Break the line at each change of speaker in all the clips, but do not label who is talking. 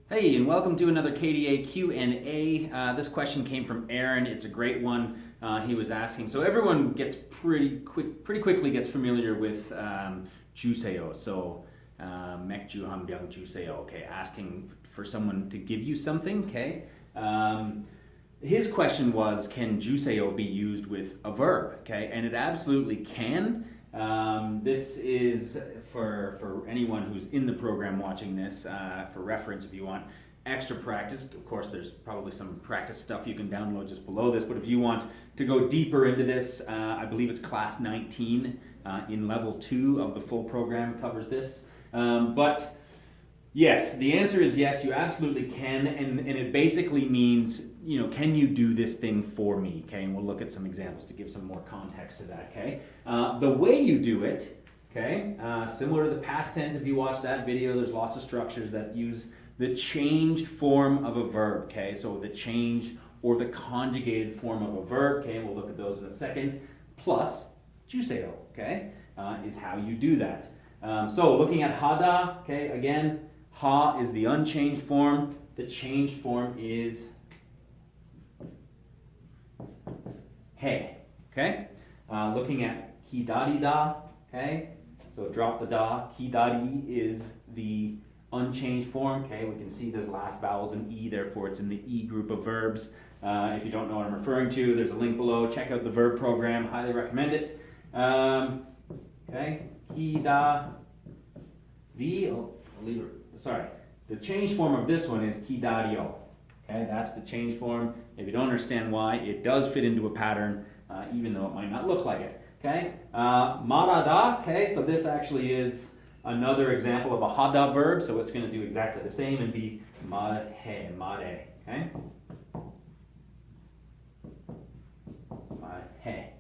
Hey, and welcome to another KDA QnA. This question came from Aaron. It's a great one. He was asking. So everyone gets pretty quickly gets familiar with jusayo. So 맥주 한 병 주세요. Okay, asking for someone to give you something. Okay. His question was, can jusayo be used with a verb? Okay, and it absolutely can. This is for anyone who's in the program watching this, for reference if you want extra practice. Of course, there's probably some practice stuff you can download just below this, but if you want to go deeper into this, I believe it's class 19 in level 2 of the full program covers this. But yes, the answer is yes, you absolutely can, and it basically means, you know, can you do this thing for me? Okay, and we'll look at some examples to give some more context to that. Okay, the way you do it, okay, similar to the past tense. If you watch that video, there's lots of structures that use the changed form of a verb. Okay, so the changed or the conjugated form of a verb. Okay, and we'll look at those in a second. Plus jusayo, okay, is how you do that. So looking at hada, okay, again, ha is the unchanged form. The changed form is he, okay? Looking at hidari da, okay? So drop the da. Hidari is the unchanged form, okay? We can see those last vowels in E, therefore it's in the E group of verbs. If you don't know what I'm referring to, there's a link below. Check out the verb program, highly recommend it. Okay, hidari, I'll leave it, sorry. The changed form of this one is hidario. Okay, that's the changed form. If you don't understand why, it does fit into a pattern, even though it might not look like it. Okay, marada. Okay, so this actually is another example of a hada verb, so it's going to do exactly the same and be mare. Okay, mare.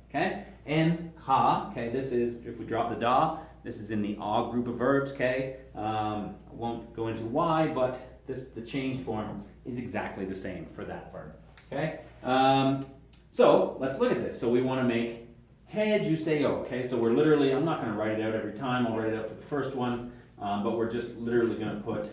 Okay, and ha. Okay, this is, if we drop the da, this is in the a group of verbs. Okay, I won't go into why, but the changed form is exactly the same for that verb. Okay, so let's look at this. So we want to make he jusayo. Okay, so we're literally, I'm not going to write it out every time. I'll write it out for the first one, but we're just literally going to put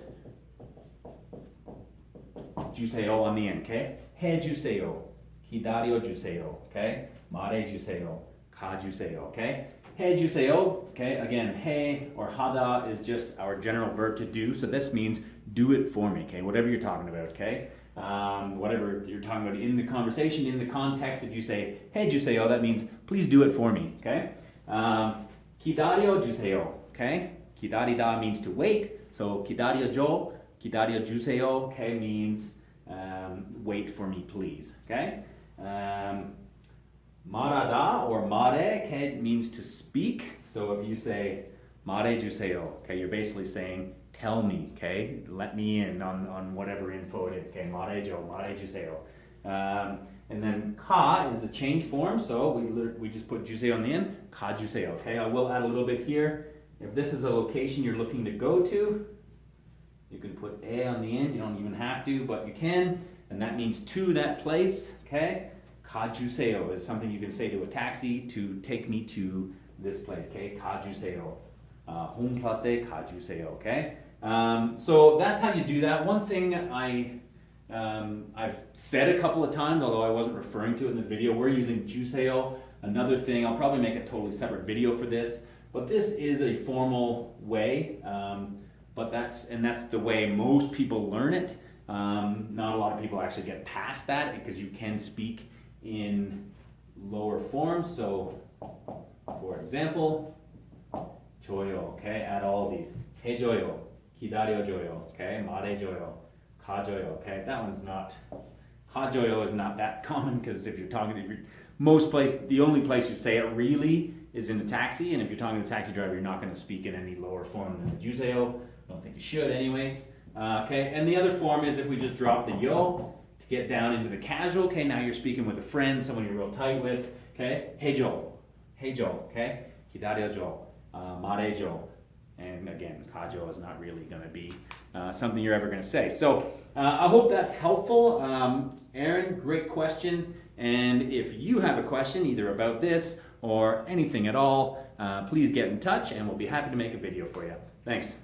jusayo on the end. Okay, he jusayo, hidario jusayo. Okay, mare jusayo, ka jusayo. Okay. He jusayo, okay, again, he or hada is just our general verb to do, so this means do it for me, okay, whatever you're talking about, okay, whatever you're talking about in the conversation, in the context. If you say he jusayo, that means please do it for me, okay. Kidario jusayo, okay, kidarida means to wait, so kidario jusayo, okay, means wait for me, please, okay. Marada or mare, okay, means to speak. So if you say mare jusayo, okay, you're basically saying tell me, okay, let me in on whatever info it is, okay, mare jusayo. And then ka is the change form, so we just put jusayo on the end, ka jusayo, okay. I will add a little bit here. If this is a location you're looking to go to, you can put a on the end. You don't even have to, but you can, and that means to that place, okay. Ka jusayo is something you can say to a taxi to take me to this place, okay? Ka jusayo. Home plus a ka jusayo, okay? So that's how you do that. One thing I've said a couple of times, although I wasn't referring to it in this video, we're using jusayo. Another thing, I'll probably make a totally separate video for this, but this is a formal way, but that's the way most people learn it. Not a lot of people actually get past that because you can speak in lower forms. So for example, joyo, okay, add all of these. He joyo, hidario joyo, okay, mare joyo, ka joyo, okay. That one's not, ka joyo is not that common, because if you're the only place you say it really is in a taxi, and if you're talking to a taxi driver, you're not going to speak in any lower form than the jusayo. I don't think you should anyways. Okay, and the other form is if we just drop the yo to get down into the casual. Okay, now you're speaking with a friend, someone you're real tight with. Okay, heijo, okay, hidario jo, mare jo, and again, kajo is not really going to be something you're ever going to say. So I hope that's helpful. Aaron, great question, and if you have a question either about this or anything at all, please get in touch, and we'll be happy to make a video for you. Thanks.